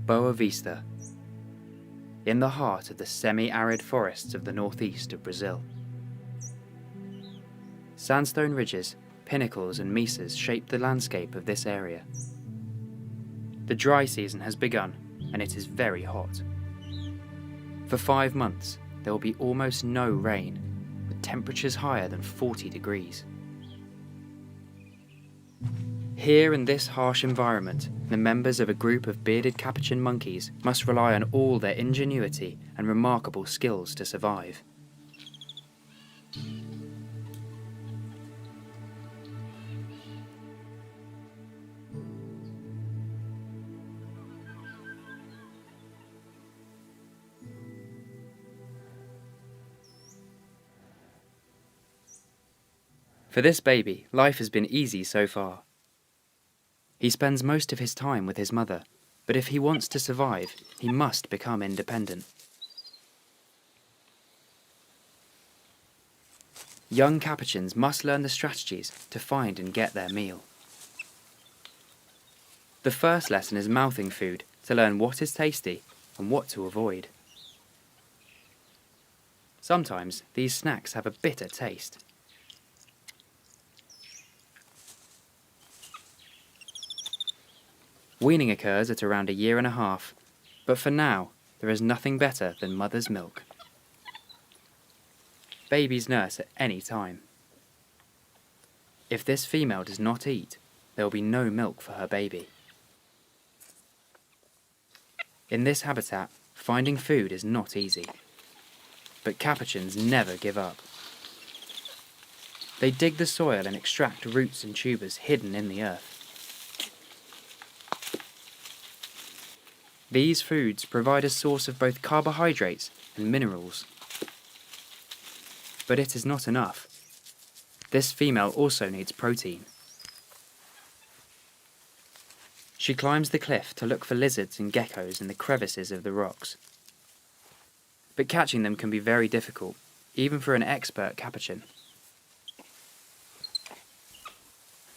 Boa Vista, in the heart of the semi-arid forests of the northeast of Brazil. Sandstone ridges, pinnacles and mesas shape the landscape of this area. The dry season has begun and it is very hot. For 5 months, there will be almost no rain, with temperatures higher than 40 degrees. Here in this harsh environment, the members of a group of bearded capuchin monkeys must rely on all their ingenuity and remarkable skills to survive. For this baby, life has been easy so far. He spends most of his time with his mother, but if he wants to survive, he must become independent. Young capuchins must learn the strategies to find and get their meal. The first lesson is mouthing food to learn what is tasty and what to avoid. Sometimes these snacks have a bitter taste. Weaning occurs at around 1.5 years, but for now, there is nothing better than mother's milk. Babies nurse at any time. If this female does not eat, there will be no milk for her baby. In this habitat, finding food is not easy, but capuchins never give up. They dig the soil and extract roots and tubers hidden in the earth. These foods provide a source of both carbohydrates and minerals. But it is not enough. This female also needs protein. She climbs the cliff to look for lizards and geckos in the crevices of the rocks. But catching them can be very difficult, even for an expert capuchin.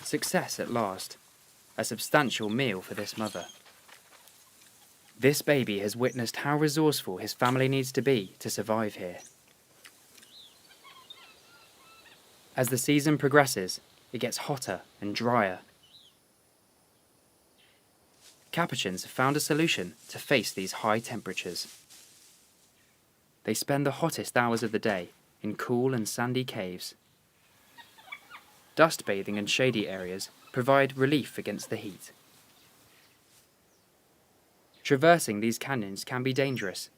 Success at last, a substantial meal for this mother. This baby has witnessed how resourceful his family needs to be to survive here. As the season progresses, it gets hotter and drier. Capuchins have found a solution to face these high temperatures. They spend the hottest hours of the day in cool and sandy caves. Dust bathing and shady areas provide relief against the heat. Traversing these canyons can be dangerous.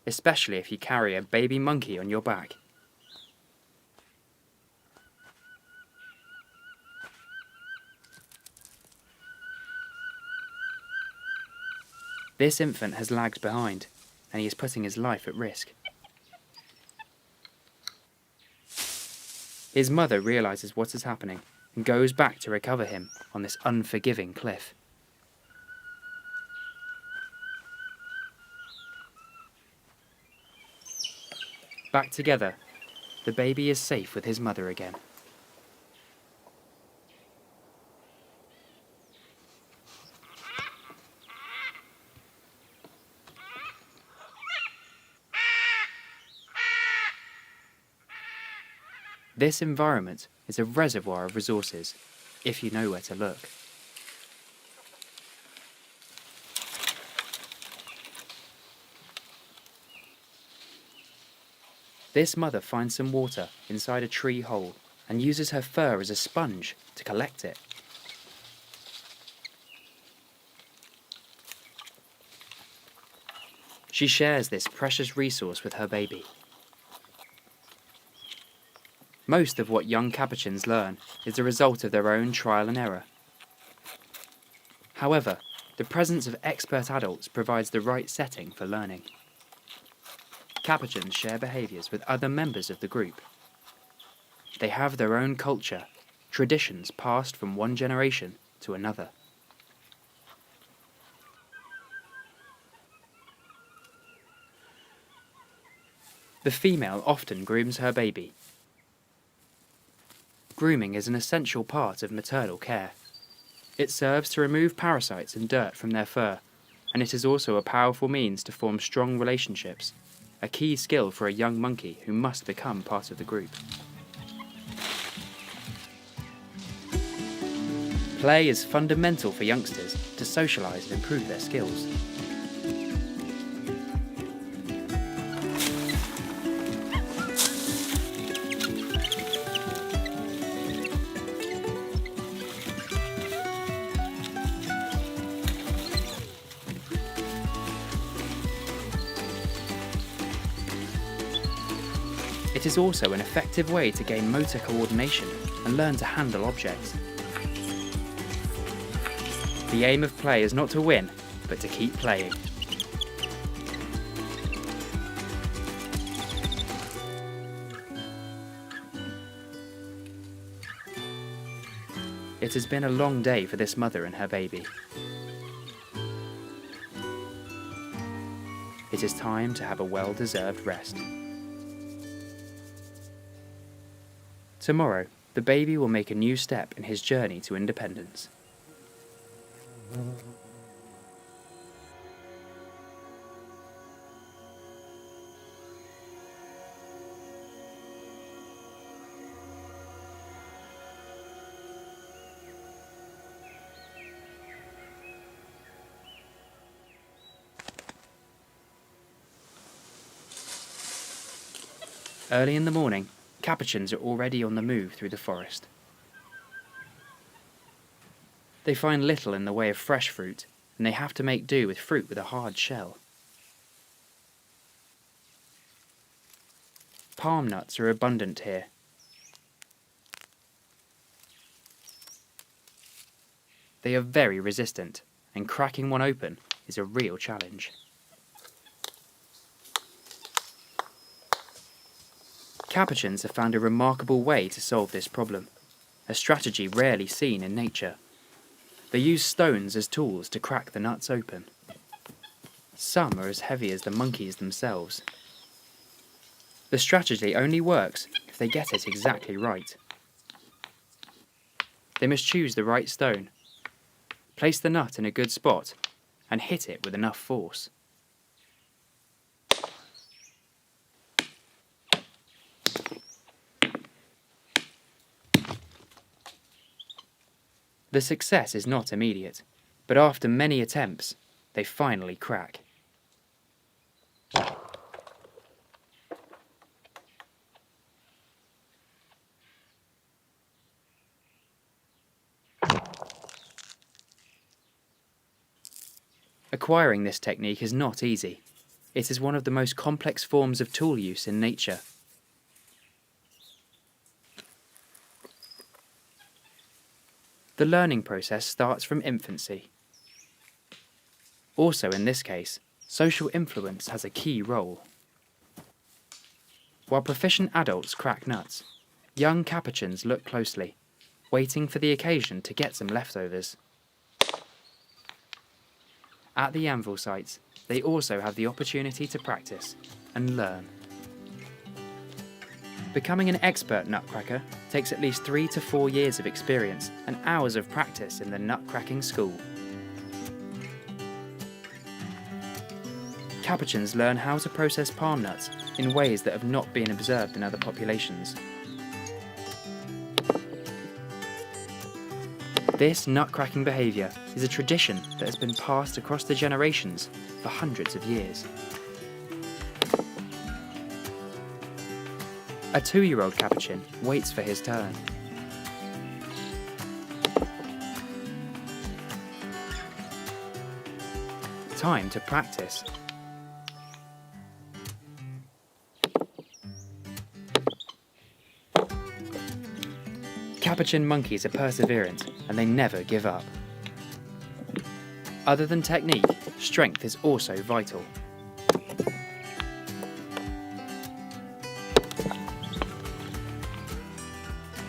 Especially if you carry a baby monkey on your back. This infant has lagged behind, and he is putting his life at risk. His mother realizes what is happening and goes back to recover him on this unforgiving cliff. Back together, the baby is safe with his mother again. This environment is a reservoir of resources, if you know where to look. This mother finds some water inside a tree hole and uses her fur as a sponge to collect it. She shares this precious resource with her baby. Most of what young capuchins learn is the result of their own trial and error. However, the presence of expert adults provides the right setting for learning. Capuchins share behaviours with other members of the group. They have their own culture, traditions passed from one generation to another. The female often grooms her baby. Grooming is an essential part of maternal care. It serves to remove parasites and dirt from their fur, and it is also a powerful means to form strong relationships, a key skill for a young monkey who must become part of the group. Play is fundamental for youngsters to socialise and improve their skills. It is also an effective way to gain motor coordination and learn to handle objects. The aim of play is not to win, but to keep playing. It has been a long day for this mother and her baby. It is time to have a well-deserved rest. Tomorrow, the baby will make a new step in his journey to independence. Early in the morning, capuchins are already on the move through the forest. They find little in the way of fresh fruit, and they have to make do with fruit with a hard shell. Palm nuts are abundant here. They are very resistant, and cracking one open is a real challenge. Capuchins have found a remarkable way to solve this problem, a strategy rarely seen in nature. They use stones as tools to crack the nuts open. Some are as heavy as the monkeys themselves. The strategy only works if they get it exactly right. They must choose the right stone, place the nut in a good spot, and hit it with enough force. The success is not immediate, but after many attempts, they finally crack. Acquiring this technique is not easy. It is one of the most complex forms of tool use in nature. The learning process starts from infancy. Also in this case, social influence has a key role. While proficient adults crack nuts, young capuchins look closely, waiting for the occasion to get some leftovers. At the anvil sites, they also have the opportunity to practice and learn. Becoming an expert nutcracker takes at least 3 to 4 years of experience and hours of practice in the nutcracking school. Capuchins learn how to process palm nuts in ways that have not been observed in other populations. This nutcracking behaviour is a tradition that has been passed across the generations for hundreds of years. A 2-year-old capuchin waits for his turn. Time to practice. Capuchin monkeys are perseverant and they never give up. Other than technique, strength is also vital.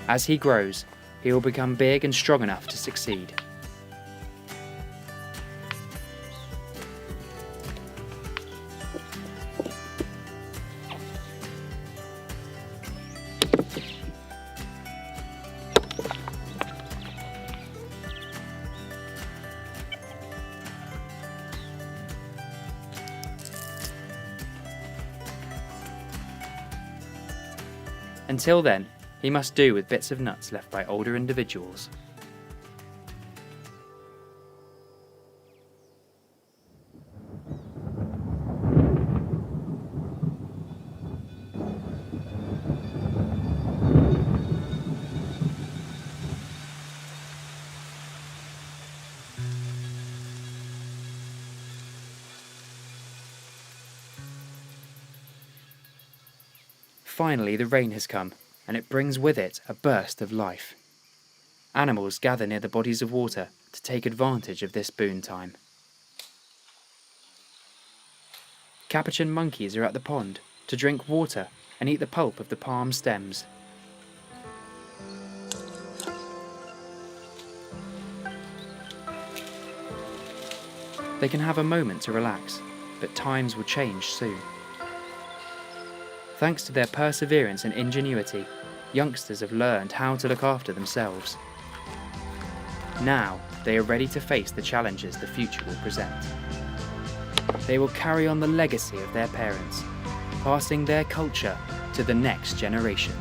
As he grows, he will become big and strong enough to succeed. Until then, he must do with bits of nuts left by older individuals. Finally, the rain has come, and it brings with it a burst of life. Animals gather near the bodies of water to take advantage of this boon time. Capuchin monkeys are at the pond to drink water and eat the pulp of the palm stems. They can have a moment to relax, but times will change soon. Thanks to their perseverance and ingenuity, youngsters have learned how to look after themselves. Now, they are ready to face the challenges the future will present. They will carry on the legacy of their parents, passing their culture to the next generation.